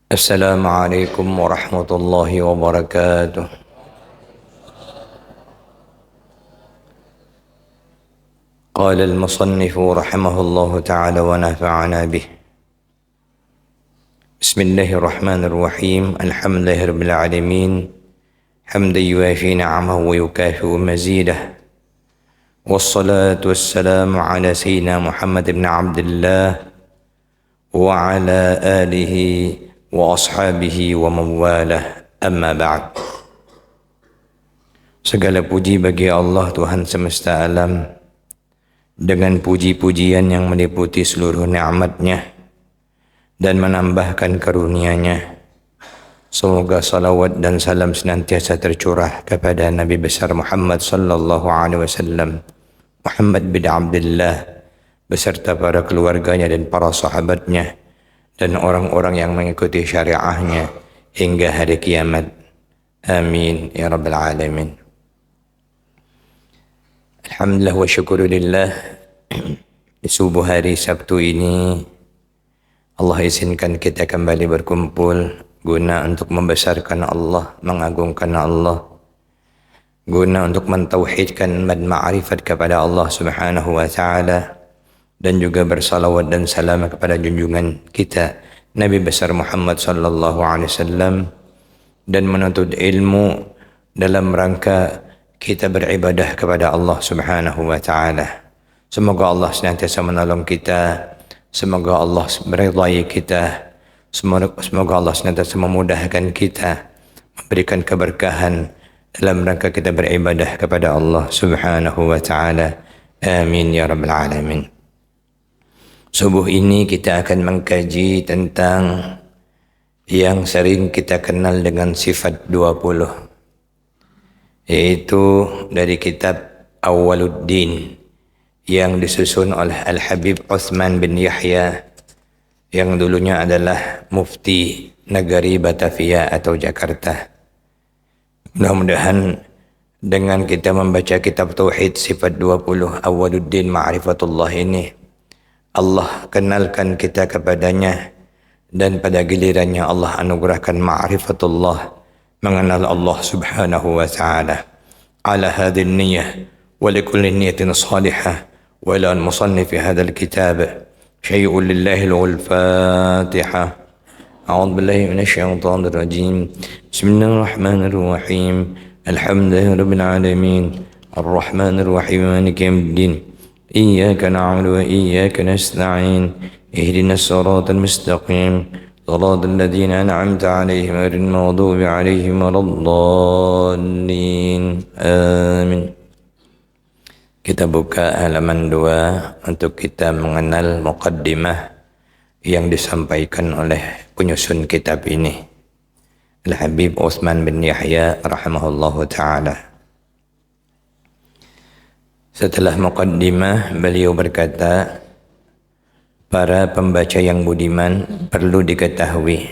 السلام عليكم ورحمة الله وبركاته. قال المصنف رحمه الله تعالى ونفعنا به. بسم الله الرحمن الرحيم. الحمد لله رب العالمين حمدا يوافي نعمه ويكافئ مزيده، والصلاة والسلام على سيدنا محمد بن عبد الله وعلى آله وأصحابه ومن والاه. أما بعد. Segala puji bagi Allah Tuhan semesta alam, dengan puji-pujian yang meliputi seluruh nikmat-Nya dan menambahkan karunia-Nya. Semoga salawat dan salam senantiasa tercurah kepada Nabi besar Muhammad sallallahu alaihi wasallam, Muhammad bin Abdullah, beserta para keluarganya dan para sahabatnya dan orang-orang yang mengikuti syariahnya hingga hari kiamat. Amin ya rabbal alamin. Alhamdulillah wa syukurillah. Di subuh hari Sabtu ini Allah izinkan kita kembali berkumpul guna untuk membesarkan Allah, mengagungkan Allah, guna untuk mentauhidkan dan ma'rifat kepada Allah Subhanahu wa taala, dan juga bersalawat dan salam kepada junjungan kita Nabi besar Muhammad sallallahu alaihi wasallam, dan menuntut ilmu dalam rangka kita beribadah kepada Allah Subhanahu wa taala. Semoga Allah senantiasa menolong kita, semoga Allah meridai kita, semoga Allah senantiasa memudahkan kita, memberikan keberkahan dalam rangka kita beribadah kepada Allah Subhanahu wa taala. Amin ya rabbal alamin. Subuh ini kita akan mengkaji tentang yang sering kita kenal dengan sifat 20, yaitu dari kitab Awwaluddin yang disusun oleh Al-Habib Uthman bin Yahya, yang dulunya adalah mufti negeri Batavia atau Jakarta. Mudah-mudahan dengan kita membaca kitab Tauhid sifat 20 Awwaluddin Ma'rifatullah ini, Allah kenalkan kita kepadanya, dan pada gilirannya Allah anugerahkan ma'rifatullah, mengenal Allah Subhanahu wa taala. Ala hadhihi an-niyyah wa likulli niyyatin salihah wa ila al-musannif hadha al-kitab syai'un lillahi al-Fatiha. A'udzu billahi minasy syaithanir rajim. Bismillahirrahmanirrahim. Alhamdulillahirabbil alamin. Arrahmanir rahim. Maliki yaumiddin. Iyyaka na'budu wa iyyaka nasta'in. Ihdinas siratal mustaqim. صراط الذين أنعمت عليهم غير المغضوب عليهم ولا الضالين. Amin. Kita buka halaman 2 untuk kita mengenal muqaddimah yang disampaikan oleh penyusun kitab ini, Al-Habib Uthman bin Yahya rahimahullahu ta'ala. Setelah muqaddimah, beliau berkata, para pembaca yang budiman, perlu diketahui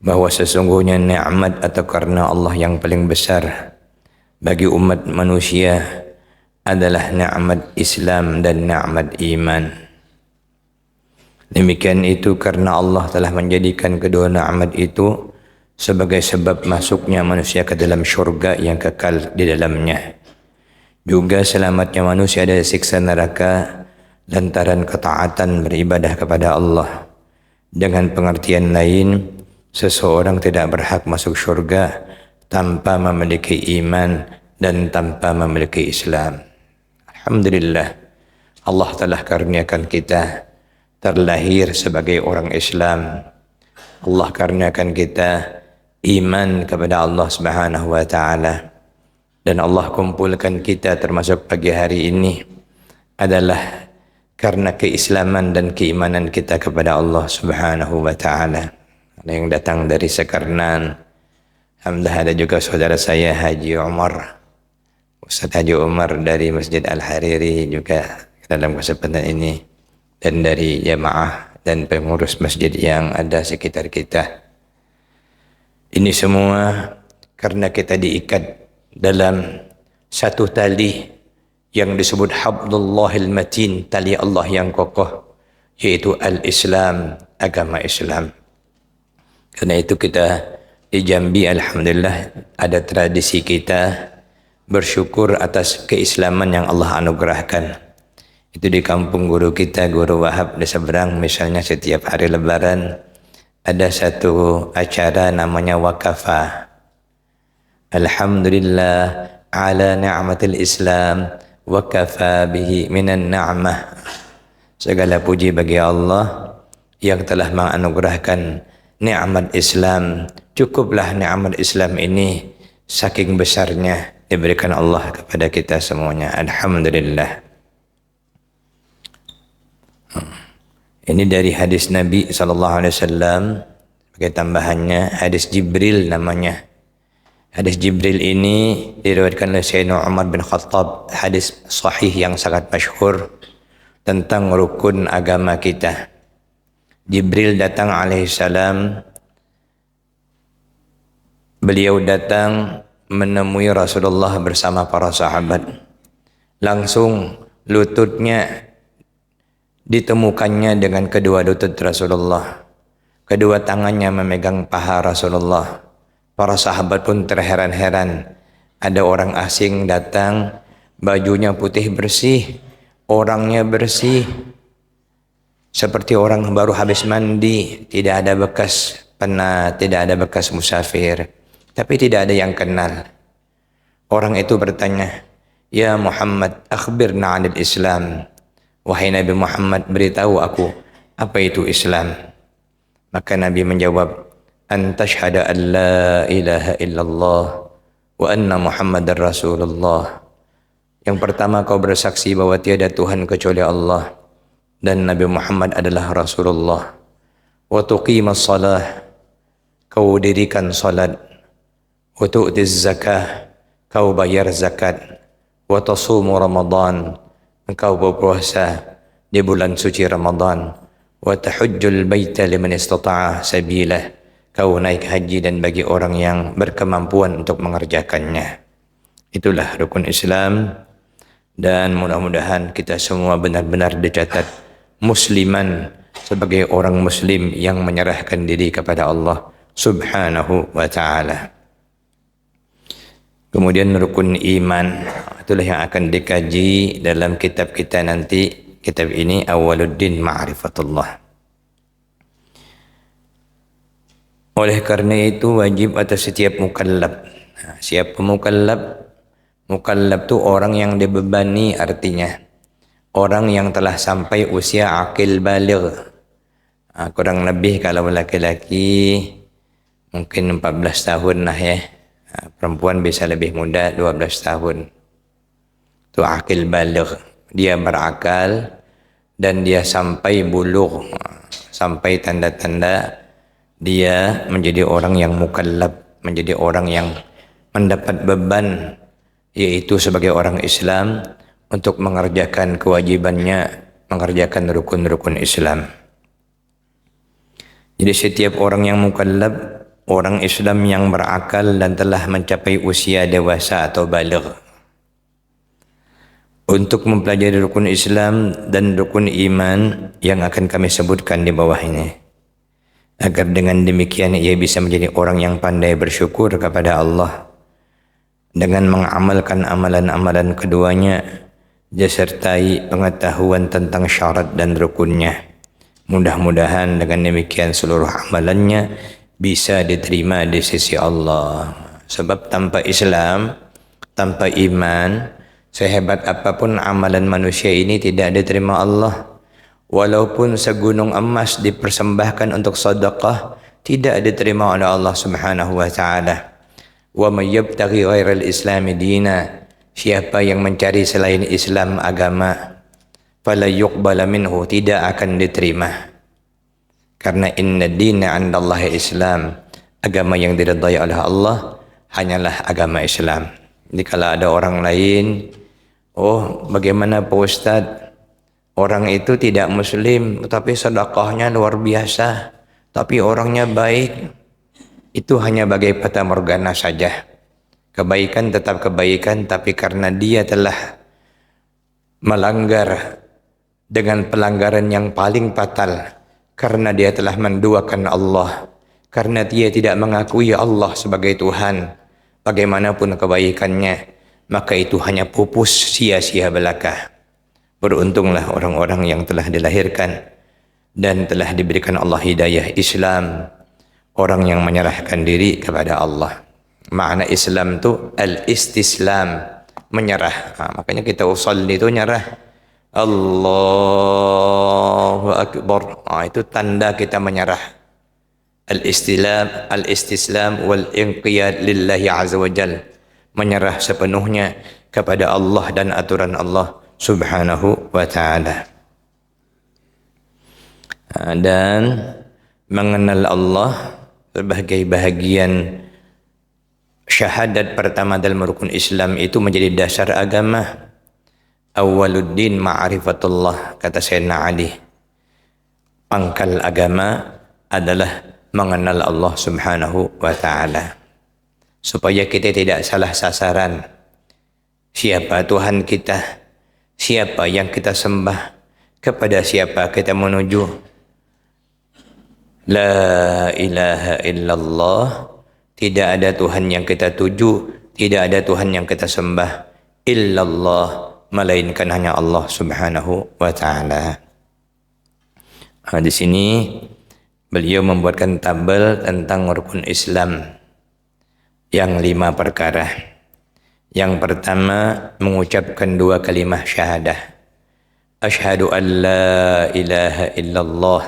bahwa sesungguhnya nikmat atau karena Allah yang paling besar bagi umat manusia adalah nikmat Islam dan nikmat iman. Demikian itu karena Allah telah menjadikan kedua nikmat itu sebagai sebab masuknya manusia ke dalam syurga yang kekal di dalamnya, juga selamatnya manusia dari siksa neraka lantaran ketaatan beribadah kepada Allah. Dengan pengertian lain, seseorang tidak berhak masuk syurga tanpa memiliki iman dan tanpa memiliki Islam. Alhamdulillah, Allah telah karuniakan kita terlahir sebagai orang Islam. Allah karuniakan kita iman kepada Allah Subhanahu wa taala, dan Allah kumpulkan kita termasuk pagi hari ini adalah karena keislaman dan keimanan kita kepada Allah Subhanahu wa taala. Ada yang datang dari Sekarnan. Alhamdulillah, ada juga saudara saya Haji Umar, Ustaz Haji Umar dari Masjid Al-Hariri juga dalam kesempatan ini, dan dari jamaah dan pengurus masjid yang ada sekitar kita. Ini semua karena kita diikat dalam satu tali yang disebut Hablullahil Matin, tali Allah yang kokoh, yaitu al-Islam, agama Islam. Karena itu kita di Jambi alhamdulillah ada tradisi kita bersyukur atas keislaman yang Allah anugerahkan. Itu di kampung guru kita, Guru Wahab di seberang, misalnya setiap hari Lebaran ada satu acara namanya Wakafa. Alhamdulillah ala ni'matil Islam wa kafa bihi minan na'mah. Segala puji bagi Allah yang telah menganugerahkan nikmat Islam. Cukuplah nikmat Islam ini saking besarnya diberikan Allah kepada kita semuanya. Alhamdulillah. Ini dari hadis Nabi SAW. Sebagai tambahannya, hadis Jibril namanya. Hadis Jibril ini diriwayatkan oleh Sayyidina Umar bin Khattab, hadis sahih yang sangat masyhur tentang rukun agama kita. Jibril datang alaihissalam, beliau datang menemui Rasulullah bersama para sahabat. Langsung lututnya ditemukannya dengan kedua lutut Rasulullah. Kedua tangannya memegang paha Rasulullah. Para sahabat pun terheran-heran. Ada orang asing datang, bajunya putih bersih, orangnya bersih, seperti orang baru habis mandi, tidak ada bekas penat, tidak ada bekas musafir, tapi tidak ada yang kenal. Orang itu bertanya, "Ya Muhammad, akhbirna 'anil Islam." Wahai Nabi Muhammad, beritahu aku, apa itu Islam? Maka Nabi menjawab, "An tashhada an la ilaha illallah wa anna Muhammadar Rasulullah." Yang pertama, kau bersaksi bahwa tiada Tuhan kecuali Allah dan Nabi Muhammad adalah Rasulullah. Wa tuqimas salah, kau dirikan salat. Wa tu'tiz zakah, kau bayar zakat. Wa tasumu Ramadan, engkau berpuasa di bulan suci Ramadan. Wa tahujjul baita liman istata'a sabilah, kau naik haji dan bagi orang yang berkemampuan untuk mengerjakannya. Itulah rukun Islam. Dan mudah-mudahan kita semua benar-benar dicatat musliman, sebagai orang muslim yang menyerahkan diri kepada Allah subhanahu wa ta'ala. Kemudian rukun iman, itulah yang akan dikaji dalam kitab kita nanti. Kitab ini Awwaluddin Ma'rifatullah. Oleh karena itu wajib atas setiap mukallaf. Siapa mukallaf? Mukallaf tu orang yang dibebani, artinya orang yang telah sampai usia akil baligh. Kurang lebih kalau laki-laki mungkin 14 tahun lah ya. Perempuan bisa lebih muda, 12 tahun. Itu akil baligh. Dia berakal dan dia sampai bulugh, sampai tanda-tanda dia menjadi orang yang mukallaf, menjadi orang yang mendapat beban, yaitu sebagai orang Islam untuk mengerjakan kewajibannya, mengerjakan rukun-rukun Islam. Jadi setiap orang yang mukallaf, orang Islam yang berakal dan telah mencapai usia dewasa atau baligh, untuk mempelajari rukun Islam dan rukun iman yang akan kami sebutkan di bawah ini, agar dengan demikian ia bisa menjadi orang yang pandai bersyukur kepada Allah dengan mengamalkan amalan-amalan keduanya, disertai pengetahuan tentang syarat dan rukunnya. Mudah-mudahan dengan demikian seluruh amalannya bisa diterima di sisi Allah. Sebab tanpa Islam, tanpa iman, sehebat apapun amalan manusia ini tidak diterima Allah. Walaupun segunung emas dipersembahkan untuk sedekah, tidak diterima oleh Allah Subhanahu wa ta'ala. Wa may yabtaghi ghairal islami dina, siapa yang mencari selain Islam agama, fala yuqbala minhu, tidak akan diterima. Karena inna dina 'indallahi Islam, agama yang diridhai oleh Allah hanyalah agama Islam. Jadi kalau ada orang lain, oh bagaimana Pak Ustadz, orang itu tidak muslim tapi sedekahnya luar biasa, tapi orangnya baik, itu hanya bagai fata morgana saja. Kebaikan tetap kebaikan, tapi karena dia telah melanggar dengan pelanggaran yang paling fatal, karena dia telah menduakan Allah, karena dia tidak mengakui Allah sebagai Tuhan, bagaimanapun kebaikannya, maka itu hanya pupus sia-sia belaka. Beruntunglah orang-orang yang telah dilahirkan dan telah diberikan Allah hidayah Islam, orang yang menyerahkan diri kepada Allah. Makna Islam itu al-istislam, menyerah. Makanya kita usolli itu nyerah. Allahu Akbar. Itu tanda kita menyerah. Al-istislam wal-inqiyad lillahi azza wa jal. Menyerah sepenuhnya kepada Allah dan aturan Allah subhanahu wa ta'ala. Dan mengenal Allah sebagai bahagian syahadat pertama dalam rukun Islam itu menjadi dasar agama. Awwaluddin ma'rifatullah, kata Sayyidina Ali. Pangkal agama adalah mengenal Allah subhanahu wa ta'ala. Supaya kita tidak salah sasaran. Siapa Tuhan kita? Siapa yang kita sembah? Kepada siapa kita menuju? La ilaha illallah. Tidak ada Tuhan yang kita tuju, tidak ada Tuhan yang kita sembah, illallah, melainkan hanya Allah subhanahu wa ta'ala. Di sini beliau membuatkan tabel tentang rukun Islam yang 5 perkara. Yang pertama, mengucapkan 2 kalimah syahadah. Asyhadu an la ilaha illallah.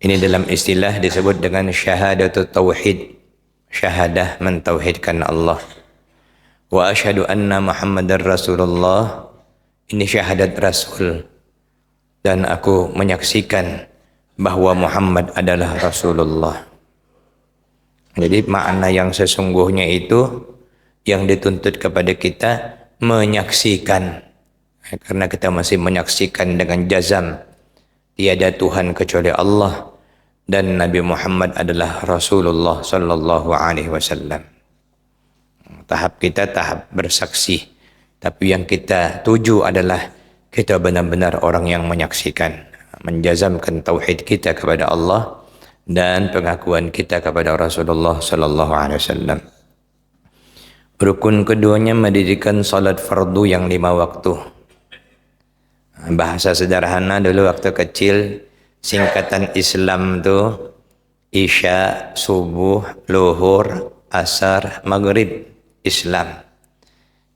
Ini dalam istilah disebut dengan syahadatut tauhid. Syahadah mentauhidkan Allah. Wa asyhadu anna Muhammadar Rasulullah. Ini syahadat Rasul. Dan aku menyaksikan bahwa Muhammad adalah Rasulullah. Jadi makna yang sesungguhnya itu yang dituntut kepada kita menyaksikan. Karena kita masih menyaksikan dengan jazam tiada Tuhan kecuali Allah dan Nabi Muhammad adalah Rasulullah sallallahu alaihi wasallam. Tahap kita tahap bersaksi, tapi yang kita tuju adalah kita benar-benar orang yang menyaksikan, menjazamkan tauhid kita kepada Allah dan pengakuan kita kepada Rasulullah sallallahu alaihi wasallam. Rukun keduanya mendirikan salat fardu yang 5 waktu. Bahasa sederhana dulu waktu kecil, singkatan Islam tuh Isya, subuh, luhur, asar, maghrib, Islam.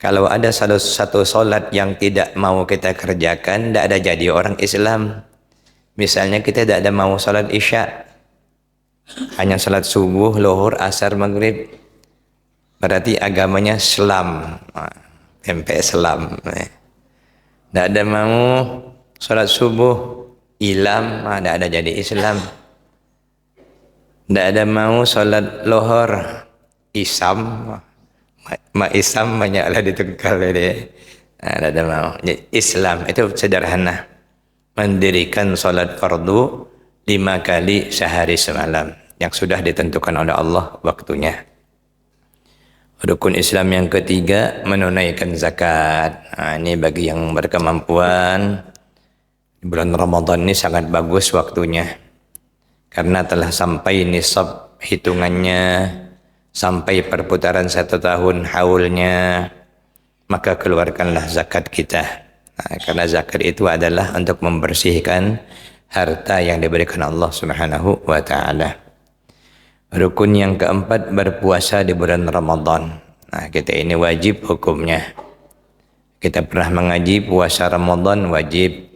Kalau ada satu solat yang tidak mau kita kerjakan, tidak ada jadi orang Islam. Misalnya kita tidak ada mau solat Isya, hanya solat subuh, luhur, asar, maghrib, berarti agamanya Islam, tempe Islam. Tidak ada mau solat subuh, ilam, tidak ada jadi Islam. Tidak ada mau solat lohor, isam, isam banyaklah di Tegal ini. Tidak ada mau. Islam itu sederhana, mendirikan solat fardu 5 kali sehari semalam yang sudah ditentukan oleh Allah waktunya. Rukun Islam yang ketiga, menunaikan zakat. Ini bagi yang berkemampuan. Bulan Ramadan ini sangat bagus waktunya. Karena telah sampai nisab hitungannya, sampai perputaran 1 tahun haulnya, maka keluarkanlah zakat kita. Karena zakat itu adalah untuk membersihkan harta yang diberikan Allah subhanahu wa ta'ala. Rukun yang keempat, berpuasa di bulan Ramadan. Kita ini wajib hukumnya. Kita pernah mengaji puasa Ramadan wajib.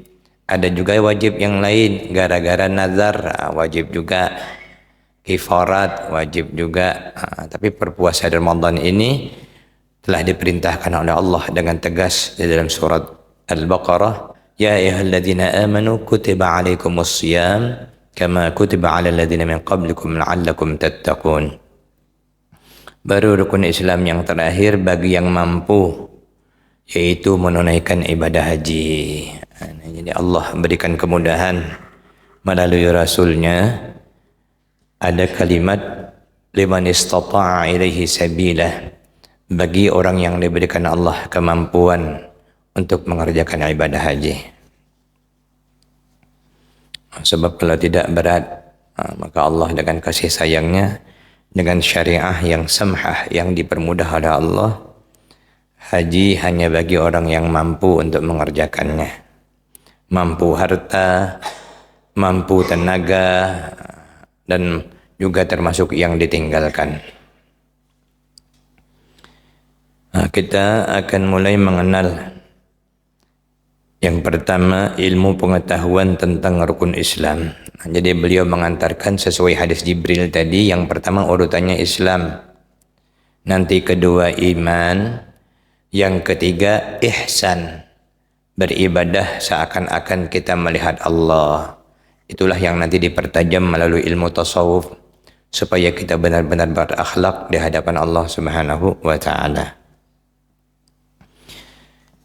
Ada juga wajib yang lain, gara-gara nazar wajib juga. Kifarat wajib juga. Tapi berpuasa di Ramadan ini telah diperintahkan oleh Allah dengan tegas di dalam surat Al-Baqarah. Ya ayyuhalladzina amanu kutiba alaikumus shiyam kama kutiba 'alal ladzina min qablikum la'allakum tattaqun. Baru rukun Islam yang terakhir bagi yang mampu, yaitu menunaikan ibadah haji. Jadi Allah berikan kemudahan melalui Rasulnya. Ada kalimat liman istata'a ilaihi sabila, bagi orang yang diberikan Allah kemampuan untuk mengerjakan ibadah haji. Sebab kalau tidak berat, Maka Allah dengan kasih sayangnya, dengan syariah yang samhah, yang dipermudah oleh Allah, haji hanya bagi orang yang mampu untuk mengerjakannya. Mampu harta, mampu tenaga, dan juga termasuk yang ditinggalkan. Kita akan mulai mengenal yang pertama, ilmu pengetahuan tentang rukun Islam. Jadi beliau mengantarkan sesuai hadis Jibril tadi, yang pertama urutannya Islam, nanti kedua iman, yang ketiga ihsan, beribadah seakan-akan kita melihat Allah. Itulah yang nanti dipertajam melalui ilmu tasawuf, supaya kita benar-benar berakhlak di hadapan Allah Subhanahu wa ta'ala.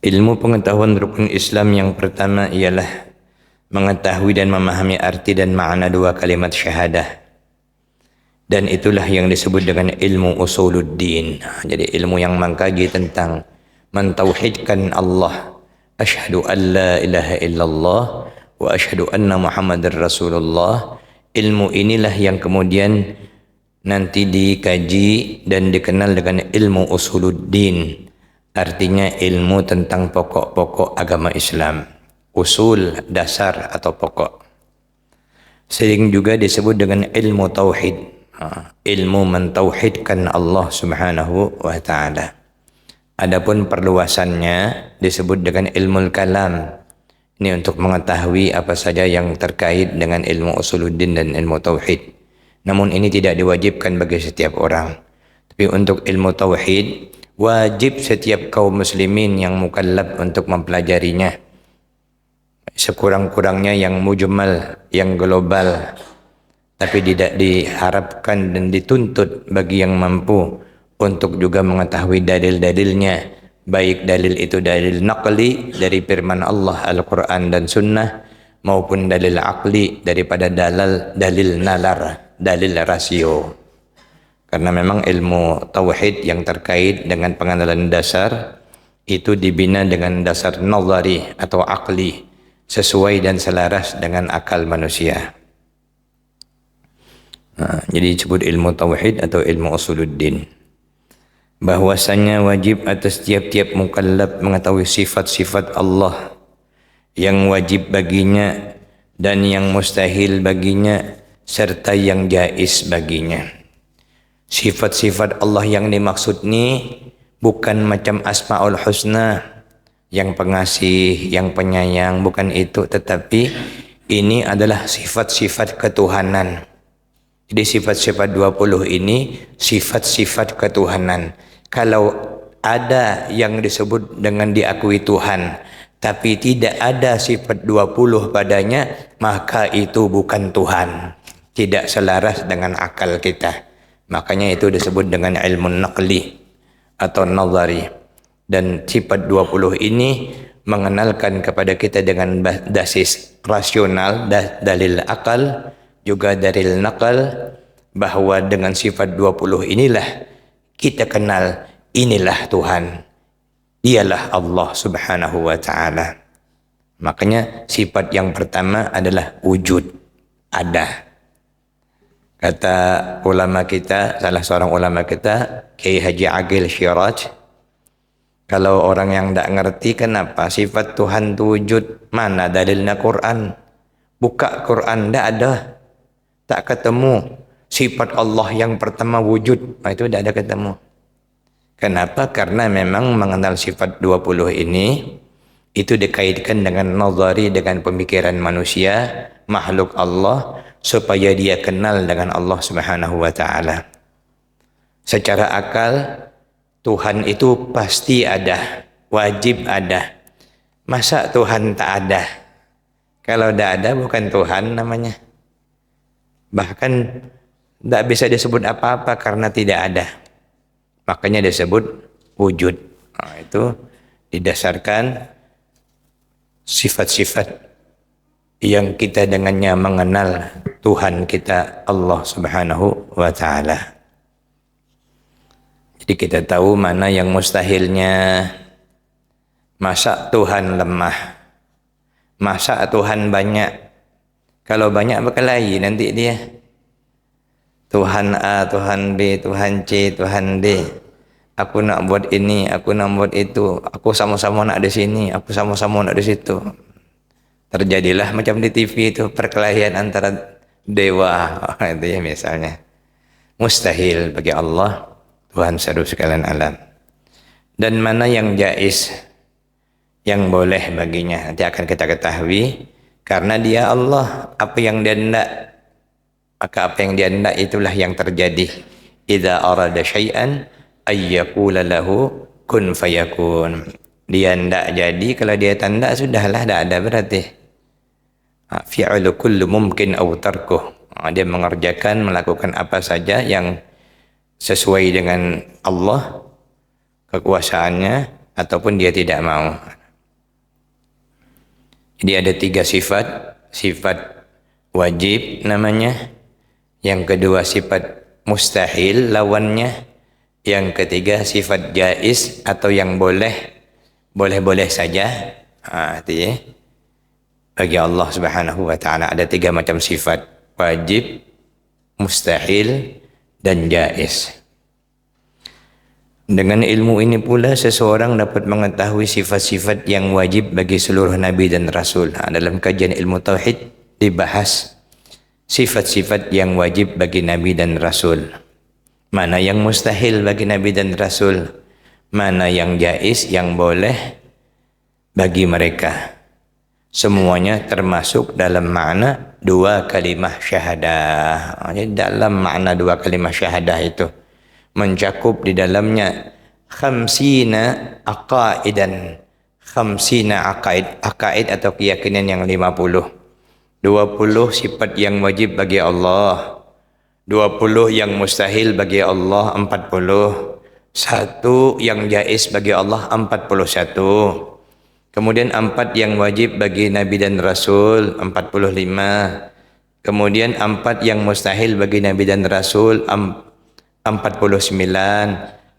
Ilmu pengetahuan rukun Islam yang pertama ialah mengetahui dan memahami arti dan makna dua kalimat syahadah. Dan itulah yang disebut dengan ilmu usuluddin. Jadi ilmu yang mengkaji tentang mentauhidkan Allah. Asyhadu an la ilaha illallah wa asyhadu anna Muhammadar Rasulullah. Ilmu inilah yang kemudian nanti dikaji dan dikenal dengan ilmu usuluddin. Artinya ilmu tentang pokok-pokok agama Islam. Usul, dasar atau pokok. Sering juga disebut dengan ilmu tauhid. Ilmu mentauhidkan Allah Subhanahu wa ta'ala. Adapun perluasannya disebut dengan ilmu kalam. Ini untuk mengetahui apa saja yang terkait dengan ilmu usuluddin dan ilmu tauhid. Namun ini tidak diwajibkan bagi setiap orang. Tapi untuk ilmu tauhid, wajib setiap kaum muslimin yang mukallaf untuk mempelajarinya. Sekurang-kurangnya yang mujmal, yang global. Tapi tidak diharapkan dan dituntut bagi yang mampu untuk juga mengetahui dalil-dalilnya. Baik dalil itu dalil naqli dari firman Allah Al-Quran dan Sunnah, maupun dalil aqli daripada dalil nalar, dalil rasio. Karena memang ilmu tauhid yang terkait dengan pengenalan dasar itu dibina dengan dasar nazari atau akli, sesuai dan selaras dengan akal manusia. Jadi disebut ilmu tauhid atau ilmu usuluddin. Bahwasanya wajib atas tiap-tiap mukallaf mengetahui sifat-sifat Allah yang wajib baginya dan yang mustahil baginya, serta yang jaiz baginya. Sifat-sifat Allah yang dimaksud ini bukan macam Asmaul Husna, yang pengasih, yang penyayang, bukan itu. Tetapi ini adalah sifat-sifat ketuhanan. Jadi sifat-sifat 20 ini sifat-sifat ketuhanan. Kalau ada yang disebut dengan diakui Tuhan, tapi tidak ada sifat 20 padanya, maka itu bukan Tuhan. Tidak selaras dengan akal kita. Makanya itu disebut dengan ilmu naqli atau nazari. Dan sifat 20 ini mengenalkan kepada kita dengan basis rasional, dalil akal, juga dalil naqal, bahwa dengan sifat 20 inilah kita kenal inilah Tuhan. Dialah Allah Subhanahu wa ta'ala. Makanya sifat yang pertama adalah wujud, ada. Kata ulama kita, salah seorang ulama kita, Kiai Haji Agil Syiraj, kalau orang yang tidak ngerti kenapa sifat Tuhan itu wujud, mana dalilnya Quran? Buka Quran, tidak ada. Tak ketemu sifat Allah yang pertama wujud. Itu tidak ada ketemu. Kenapa? Karena memang mengenal sifat 20 ini, itu dikaitkan dengan nazari, dengan pemikiran manusia, makhluk Allah, supaya dia kenal dengan Allah Subhanahu wa ta'ala. Secara akal, Tuhan itu pasti ada, wajib ada. Masa Tuhan tak ada? Kalau tidak ada bukan Tuhan namanya. Bahkan tidak bisa disebut apa-apa karena tidak ada. Makanya disebut wujud. Itu didasarkan sifat-sifat yang kita dengannya mengenal Tuhan kita Allah Subhanahu wa ta'ala. Jadi kita tahu mana yang mustahilnya. Masa Tuhan lemah? Masa Tuhan banyak? Kalau banyak berkelahi nanti dia. Tuhan A, Tuhan B, Tuhan C, Tuhan D. Aku nak buat ini, aku nak buat itu. Aku sama-sama nak di sini, aku sama-sama nak di situ. Terjadilah macam di TV itu perkelahian antara dewa itu ya misalnya. Mustahil bagi Allah, Tuhan seluruh sekalian alam. Dan mana yang jaiz, yang boleh baginya, nanti akan kita ketahui. Karena dia Allah, apa yang dia hendak, maka apa yang dia hendak itulah yang terjadi. Idza arada syai'an ayyaqula lahu kun fayakun. Dia hendak jadi, kalau dia tak sudahlah, tak ada berarti. Fi'lu kullu mumkin aw tarkuh. Dia mengerjakan, melakukan apa saja yang sesuai dengan Allah kekuasaannya, ataupun dia tidak mau. Jadi ada 3 sifat. Sifat wajib namanya, yang kedua sifat mustahil lawannya, yang ketiga sifat jaiz atau yang boleh saja. Artinya bagi Allah Subhanahu wa taala ada 3 macam sifat: wajib, mustahil, dan jaiz. Dengan ilmu ini pula seseorang dapat mengetahui sifat-sifat yang wajib bagi seluruh nabi dan rasul. Dalam kajian ilmu tauhid dibahas sifat-sifat yang wajib bagi nabi dan rasul. Mana yang mustahil bagi nabi dan rasul, mana yang jaiz, yang boleh bagi mereka. Semuanya termasuk dalam makna 2 kalimah syahadah. Jadi dalam makna 2 kalimah syahadah itu mencakup di dalamnya khamsina aqaidan. Khamsina aqaid atau keyakinan yang 50. 20 sifat yang wajib bagi Allah, 20 yang mustahil bagi Allah, 40. 1 yang jaiz bagi Allah, 41. Kemudian 4 yang wajib bagi Nabi dan Rasul, 45. Kemudian 4 yang mustahil bagi Nabi dan Rasul, 49.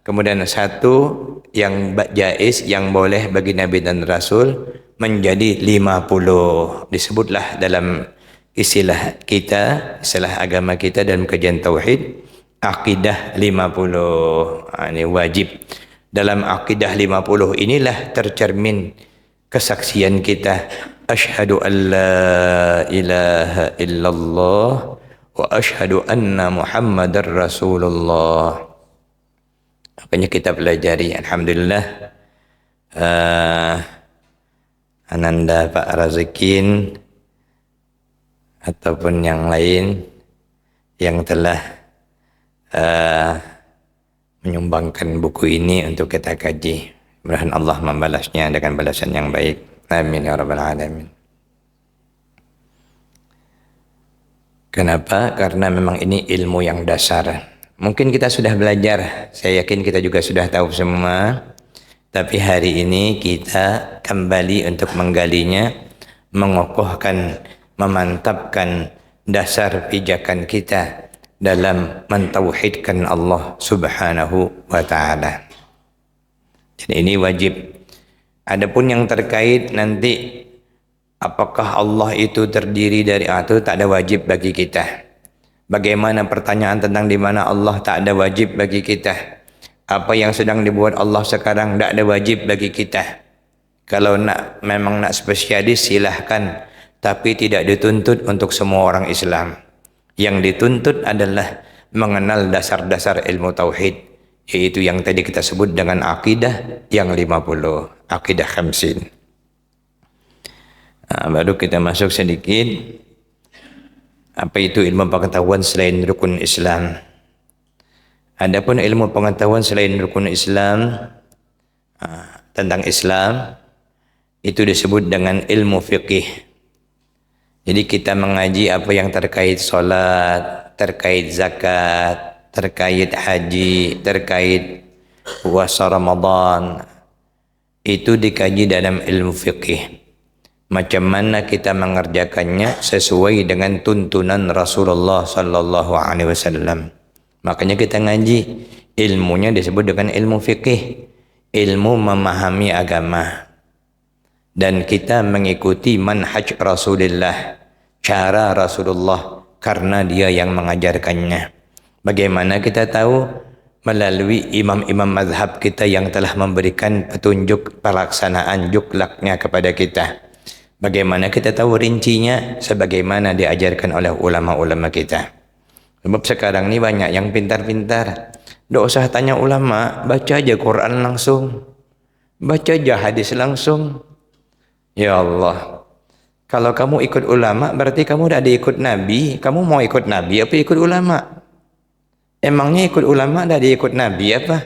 Kemudian 1 yang jaiz, yang boleh bagi Nabi dan Rasul, menjadi 50. Disebutlah dalam istilah kita, istilah agama kita dalam kajian tauhid, akidah 50. Ini wajib. Dalam akidah 50 inilah tercermin kesaksian kita, asyhadu an la ilaha illallah wa asyhadu anna muhammadar rasulullah. Makanya kita pelajari, alhamdulillah, Ananda Pak Razikin ataupun yang lain yang telah menyumbangkan buku ini untuk kita kaji. Mudah-mudahan Allah membalasnya dengan balasan yang baik. Amin ya rabbal alamin. Kenapa? Karena memang ini ilmu yang dasar. Mungkin kita sudah belajar, saya yakin kita juga sudah tahu semua. Tapi hari ini kita kembali untuk menggalinya, mengokohkan, memantapkan dasar pijakan kita dalam mentauhidkan Allah Subhanahu wa taala. Jadi ini wajib. Adapun yang terkait nanti apakah Allah itu terdiri dari itu, tak ada wajib bagi kita. Bagaimana pertanyaan tentang di mana Allah, tak ada wajib bagi kita. Apa yang sedang dibuat Allah sekarang, tak ada wajib bagi kita. Kalau memang nak spesialis silahkan, tapi tidak dituntut untuk semua orang Islam. Yang dituntut adalah mengenal dasar-dasar ilmu tauhid, yaitu yang tadi kita sebut dengan akidah yang 50, akidah khamsin. Baru kita masuk sedikit, apa itu ilmu pengetahuan selain rukun Islam. Adapun ilmu pengetahuan selain rukun Islam, tentang Islam, itu disebut dengan ilmu fiqih. Jadi kita mengaji apa yang terkait solat, terkait zakat, terkait haji, terkait puasa Ramadan, itu dikaji dalam ilmu fiqih. Macam mana kita mengerjakannya sesuai dengan tuntunan Rasulullah sallallahu alaihi wasallam. Makanya kita ngaji, ilmunya disebut dengan ilmu fiqih, ilmu memahami agama. Dan kita mengikuti manhaj Rasulullah, cara Rasulullah, karena dia yang mengajarkannya. Bagaimana kita tahu? Melalui imam-imam mazhab kita yang telah memberikan petunjuk pelaksanaan juklaknya kepada kita. Bagaimana kita tahu rincinya? Sebagaimana diajarkan oleh ulama-ulama kita. Sebab sekarang ni banyak yang pintar-pintar. Tak usah tanya ulama, baca aja Quran langsung. Baca aja hadis langsung. Ya Allah. Kalau kamu ikut ulama, berarti kamu dah ada ikut Nabi. Kamu mau ikut Nabi apa ikut ulama? Emangnya ikut ulama dah ikut Nabi apa?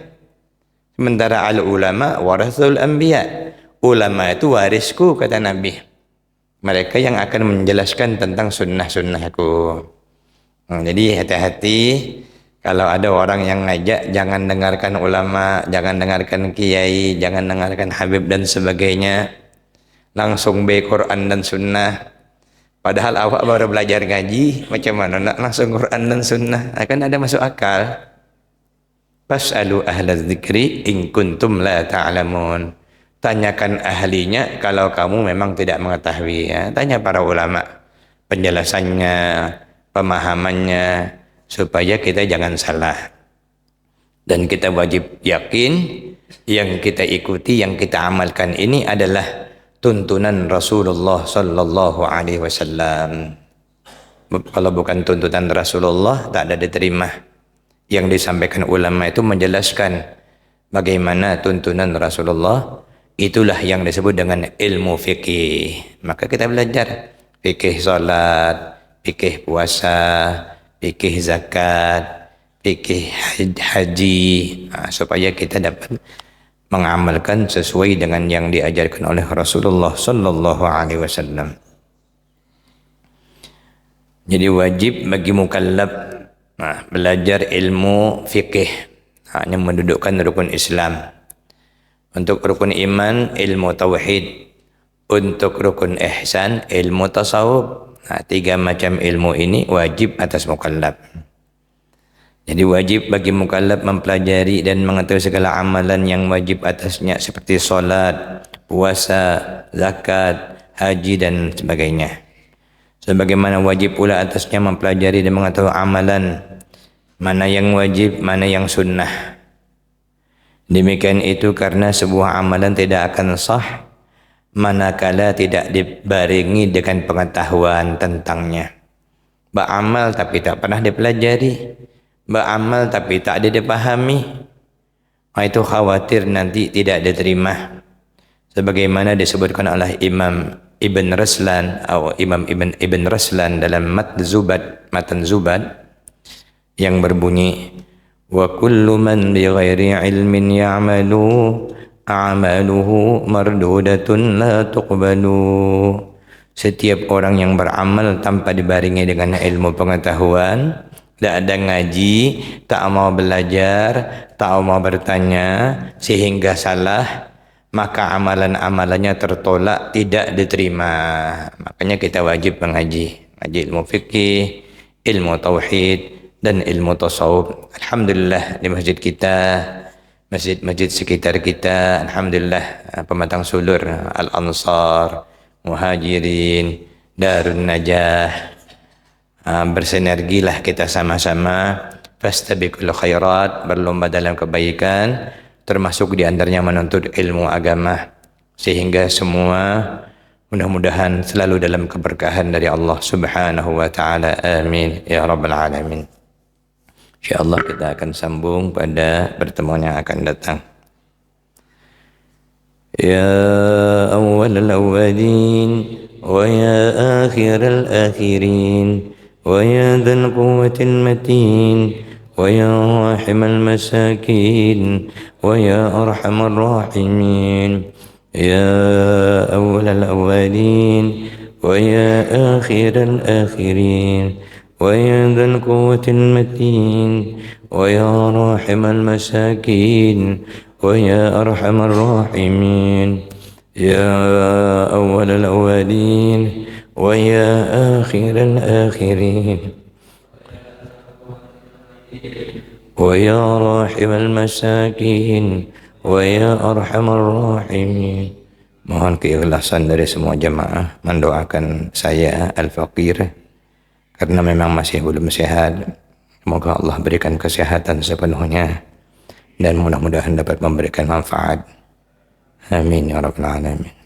Sementara al-ulama warathul anbiya. Ulama itu warisku, kata Nabi. Mereka yang akan menjelaskan tentang sunnah-sunnahku. Jadi hati-hati kalau ada orang yang ngajak, jangan dengarkan ulama, jangan dengarkan kiai, jangan dengarkan habib dan sebagainya. Langsung be Quran dan sunnah. Padahal awak baru belajar ngaji, macam mana nak langsung Quran dan sunnah? Akan ada masuk akal. Fas'alu ahlaz dzikri in kuntum la ta'lamun. Tanyakan ahlinya kalau kamu memang tidak mengetahui. Ya. Tanya para ulama penjelasannya, pemahamannya, supaya kita jangan salah. Dan kita wajib yakin yang kita ikuti, yang kita amalkan ini adalah tuntunan Rasulullah sallallahu alaihi wasallam. Kalau bukan tuntunan Rasulullah, tak ada diterima. Yang disampaikan ulama itu menjelaskan bagaimana tuntunan Rasulullah. Itulah yang disebut dengan ilmu fikih. Maka kita belajar fikih salat, fikih puasa, fikih zakat, fikih haji, supaya kita dapat mengamalkan sesuai dengan yang diajarkan oleh Rasulullah sallallahu alaihi wasallam. Jadi wajib bagi mukallaf belajar ilmu fikih, yang mendudukkan rukun Islam. Untuk rukun iman, ilmu tauhid. Untuk rukun ihsan, ilmu tasawuf. 3 macam ilmu ini wajib atas mukallaf. Jadi wajib bagi mukallaf mempelajari dan mengetahui segala amalan yang wajib atasnya seperti solat, puasa, zakat, haji dan sebagainya. Sebagaimana wajib pula atasnya mempelajari dan mengetahui amalan mana yang wajib, mana yang sunnah. Demikian itu karena sebuah amalan tidak akan sah manakala tidak dibarengi dengan pengetahuan tentangnya. Beramal tapi tak pernah dipelajari, beramal tapi tak ada dipahami, itu khawatir nanti tidak diterima. Sebagaimana disebutkan oleh Imam Ibn Raslan atau Imam Ibn Raslan dalam Matan Zubad yang berbunyi, wa kullu man bi ghairi ilmin ya'malu a'maluhu mardudatun la tuqbalu. Setiap orang yang beramal tanpa dibarengi dengan ilmu pengetahuan, tak ada ngaji, tak mau belajar, tak mau bertanya sehingga salah, maka amalan-amalannya tertolak, tidak diterima. Makanya kita wajib mengaji, ngaji ilmu fikih, ilmu tauhid dan ilmu tasawuf. Alhamdulillah di masjid kita, masjid-masjid sekitar kita, alhamdulillah pematang sulur Al-Ansar, Muhajirin, Darun Najah, bersinergilah kita sama-sama, fastabiqul khairat, berlomba dalam kebaikan, termasuk di antaranya menuntut ilmu agama, sehingga semua mudah-mudahan selalu dalam keberkahan dari Allah Subhanahu wa taala. Amin ya rabbal alamin. InsyaAllah kita akan sambung pada pertemuan yang akan datang. Ya awwal al-awwalin wa ya akhir al-akhirin wa ya dhal quwwatil matin wa ya rahim al-masakin wa ya arhamar rahimin. Ya awwal al-awwalin wa ya akhir al-akhirin ويا ذا القوة المتين ويا راحم المساكين ويا أرحم الراحمين. يا أول الأولين ويا آخر الآخرين ويا راحم المساكين ويا أرحم الراحمين. Mohon keikhlasan dari semua jemaah mendoakan saya Al-Faqir, karena memang masih belum sehat. Semoga Allah berikan kesehatan sepenuhnya dan mudah-mudahan dapat memberikan manfaat. Amin ya rabbal alamin.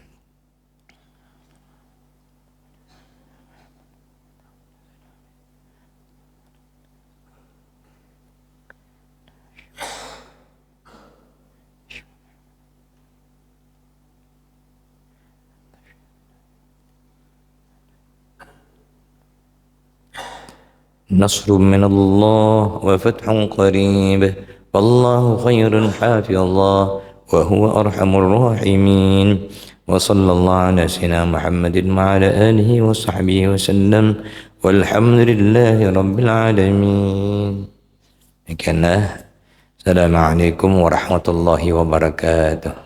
نصر من الله وفتح قريب والله خير حافظا وهو أرحم الراحمين وصلى الله على سيدنا محمد وعلى آله وصحبه وسلم والحمد لله رب العالمين. Demikianlah. Assalamualaikum warahmatullahi wabarakatuh.